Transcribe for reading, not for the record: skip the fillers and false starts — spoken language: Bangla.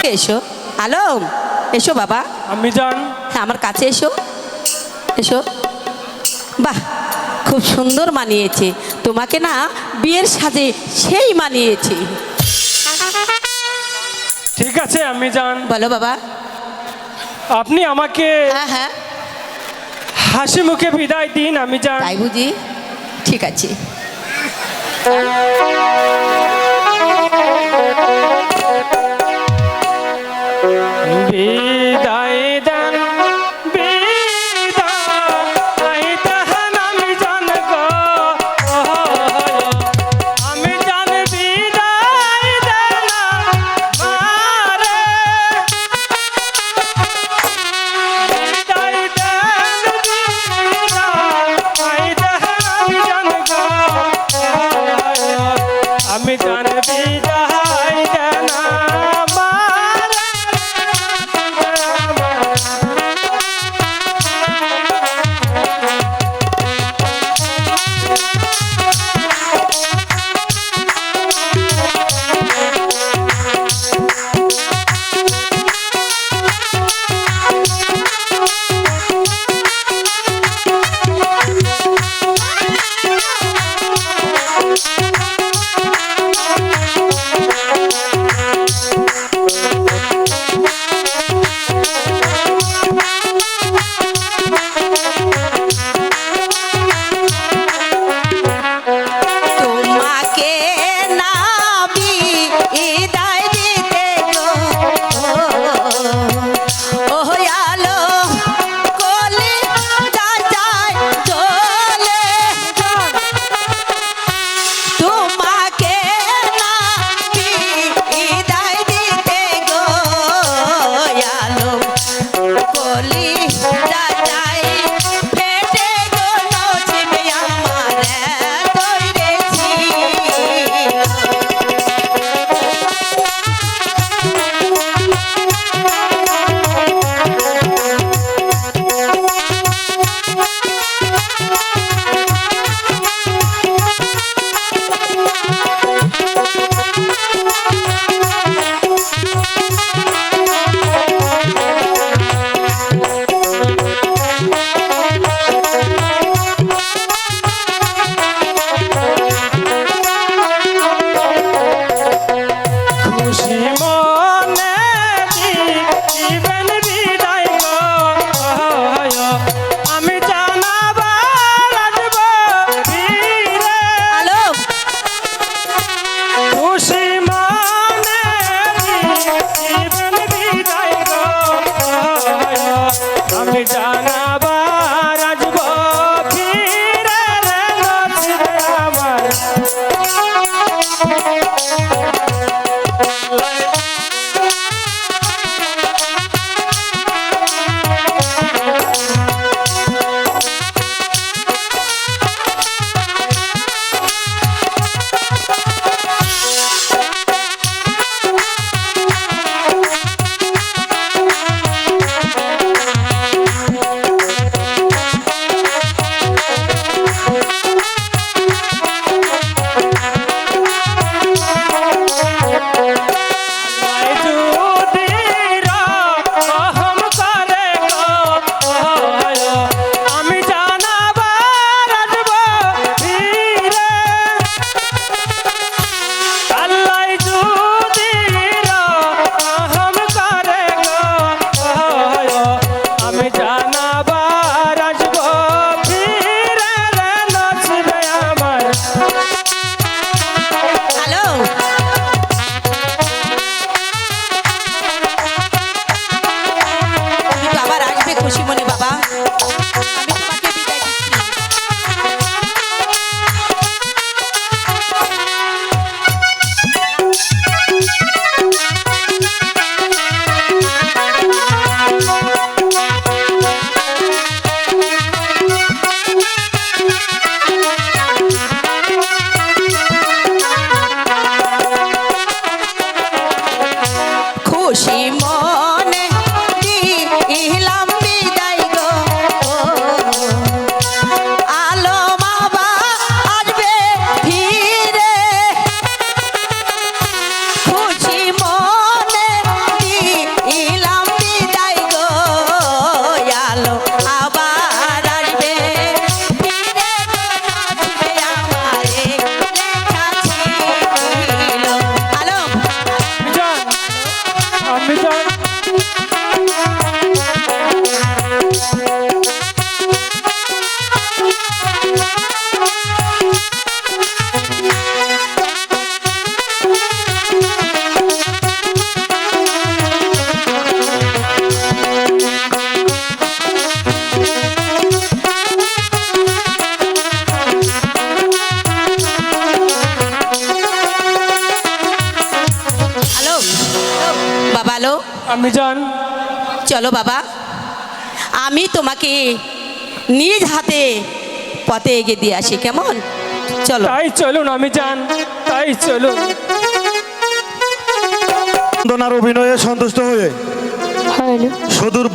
এসো। আলম, এসো বাবা। আমি জান। হ্যাঁ, আমার কাছে এসো, এসো। বাহ, খুব সুন্দর মানিয়েছে তোমাকে না, বিয়ের সাজে সেই মানিয়েছে। ঠিক আছে আমি জান। বলো বাবা। আপনি আমাকে হ্যাঁ হ্যাঁ, হাসি মুখে বিদায় দিন আমি জান। তাই বুঝি? ঠিক আছে। বিদায় দেন, বিদায় দেন আমি জান গো, আমি জান বিদায় দেন আমারে, বিদায় দেন, বিদায় দেন আমি জান গো, আমি জান বিদায় দেন আমারে। তোমাকে না বিদায় দিতে গো, ও আলো কলি যায় চলে। তোমাকে না বিদায় দিতে গো, আলো কলি যায় ফেটে গো নসিবে আমার তৈরেছি। খুশি মনে দিবেন বিদায় গো, আমি জানাবার আসব ফিরে। আলো, খুশি মনে দিবেন বিদায় গো, আমি জানাবার আসব ফিরে নসিবে আমার। আমি যান। হ্যালো বাবা, হ্যালো, আমি যান। চলো বাবা, আমি তোমাকে নিজ হাতে পথে এগিয়ে দিয়ে আসি, কেমন? চলো। তাই চলুন আমি যান, তাই চলুন। বন্দনার অভিনয়ে সন্তুষ্ট হয়ে সুদূর